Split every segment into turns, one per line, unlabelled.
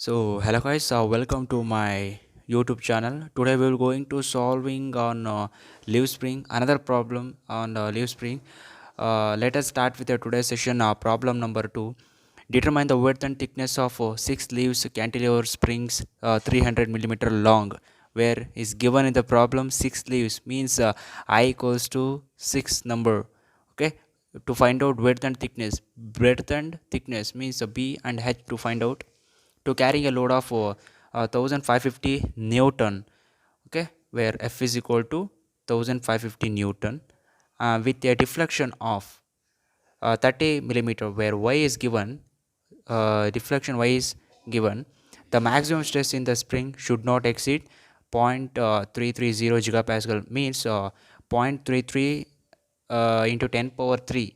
So hello guys, welcome to my YouTube channel. Today we will going to solving on leaf spring, another problem on leaf spring. Let us start with the today's session. Problem number 2. Determine the width and thickness of 6 leaves cantilever springs 300 millimeter long. Where is given in the problem 6 leaves means I equals to 6 number. Okay, to find out breadth and thickness means B and H to find out to carrying a load of 1550 newton, okay, where F is equal to 1550 newton, with a deflection of 30 millimeter, where y is given, deflection y is given. The maximum stress in the spring should not exceed 0.330 gigapascal, means 0.33 into 10 power 3,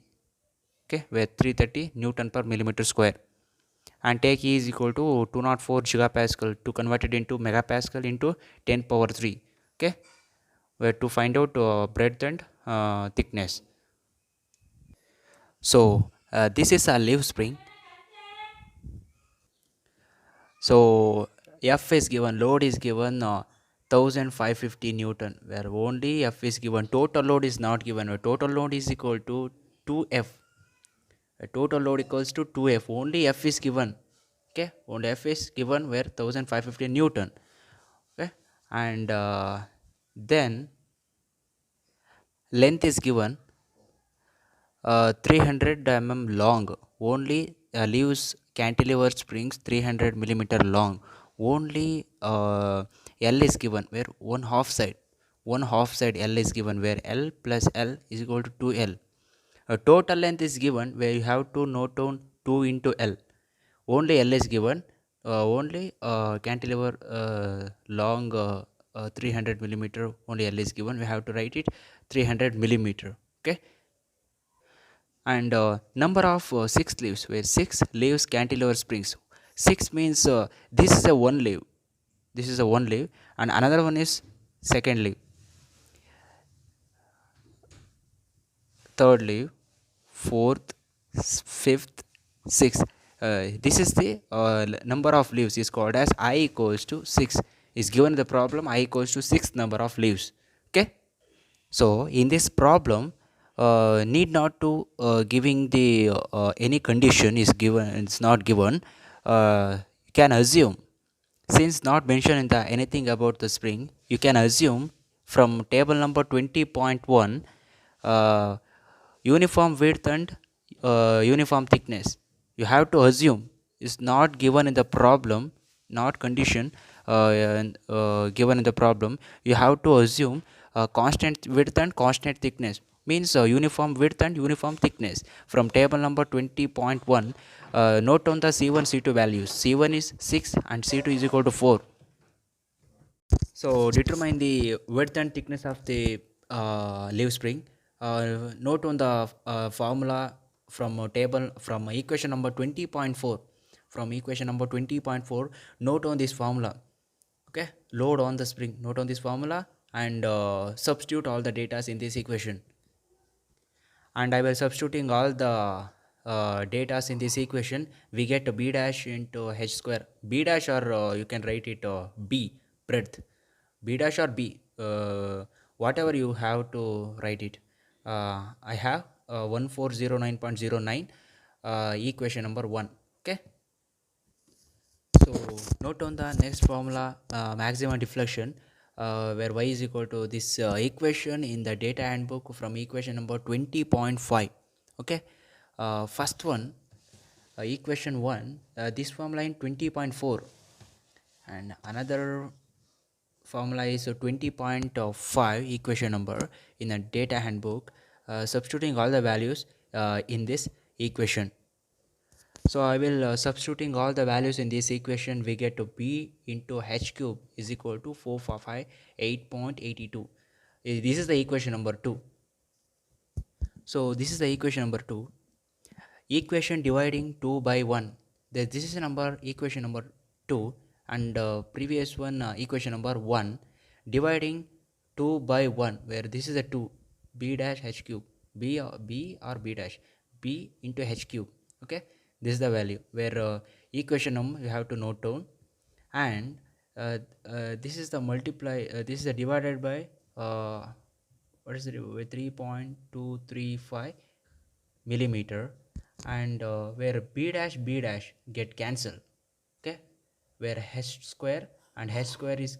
okay, where 330 newton per millimeter square, and take E is equal to 204 gigapascal to convert it into megapascal into 10 power 3, okay, where to find out breadth and thickness. So this is a leaf spring. So F is given, load is given 1550 newton, where only F is given, total load is not given, where total load is equal to 2F. Total load equals to 2F, only F is given, okay, only F is given, where 1550 newton, okay, and then length is given 300 long, only leaves cantilever springs 300 millimeter long, only L is given, where one half side L is given, where L plus L is equal to 2L. Total length is given, where you have to note down 2 into L, only L is given, only cantilever long 300 millimeter, only L is given, we have to write it 300 millimeter, okay. And number of 6 leaves, where 6 leaves cantilever springs. 6 means this is a one leaf, this is a one leaf, and another one is second leaf, third leaf, fourth, fifth, sixth. This is the number of leaves is called as I equals to 6, is given the problem I equals to 6 number of leaves, okay. So in this problem, need not to giving the any condition is given, it's not given. You can assume, since not mentioned in the anything about the spring, you can assume from table number 20.1, uh, uniform width and uniform thickness. You have to assume, is not given in the problem, not condition given in the problem. You have to assume constant width and constant thickness, means uniform width and uniform thickness. From table number 20.1, note down the C1 C2 values. C1 is 6 and C2 is equal to 4. So determine the width and thickness of the leaf spring. Note on the formula from table from equation number 20.4. From equation number 20.4, note on this formula. Okay, load on the spring. Note on this formula and substitute all the data in this equation. And I will substituting all the data in this equation. We get b dash into h square. B dash, or you can write it b, breadth. B dash or b, whatever you have to write it. I have 1409.09, equation number 1, okay. So note on the next formula, maximum deflection, where y is equal to this equation in the data handbook from equation number 20.5, okay. First one, equation 1, this formula in 20.4, and another formula is 20.5 equation number in a data handbook, substituting all the values in this equation. So I will substituting all the values in this equation. We get to b into h cube is equal to 458.82. This is the equation number 2. So this is the equation number 2. Equation dividing 2 by 1. This is a number, equation number 2, and previous one, equation number 1, dividing 2 by 1, where this is a 2, b dash h cube, b or b dash, b into h cube, okay. This is the value, where equation number you have to note down and this is the multiply this is the divided by what is it, 3.235 millimeter, and where b dash get cancelled. Okay, where h square and h square is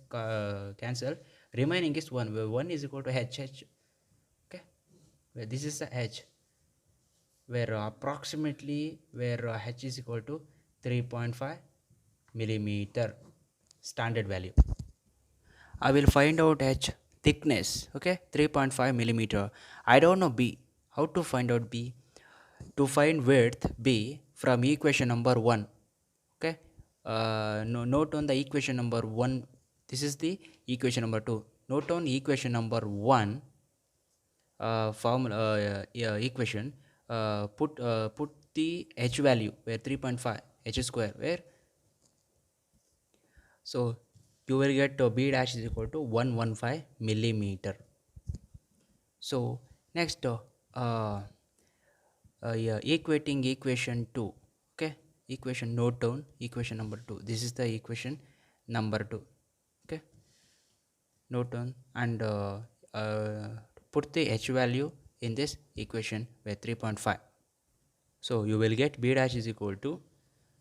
cancelled, remaining is 1, where 1 is equal to h. Okay, where this is the h, where approximately where h is equal to 3.5 millimeter standard value. I will find out h thickness. Okay, 3.5 millimeter. I don't know b. How to find out b? To find width b from equation number 1. Okay, no, note on the equation number 1. This is the equation number 2. Note on equation number 1 formula yeah, equation. Put the h value where 3.5 h square, where so you will get b dash is equal to 115 millimeter. So next yeah, equating equation 2. Okay, equation, note down equation number 2. This is the equation number 2. Okay, note down and put the h value in this equation where 3.5. So you will get b dash is equal to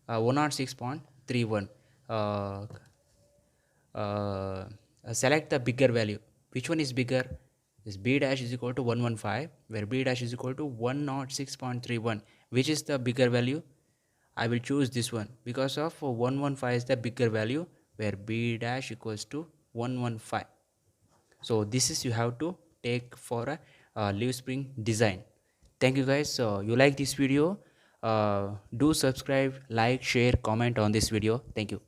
106.31. uh, Select the bigger value. Which one is bigger? This b dash is equal to 115, where b dash is equal to 106.31. Which is the bigger value? I will choose this one because of 115 is the bigger value, where b dash equals to 115. So this is you have to take for a leaf spring design. Thank you guys. You like this video? Do subscribe, like, share, comment on this video. Thank you.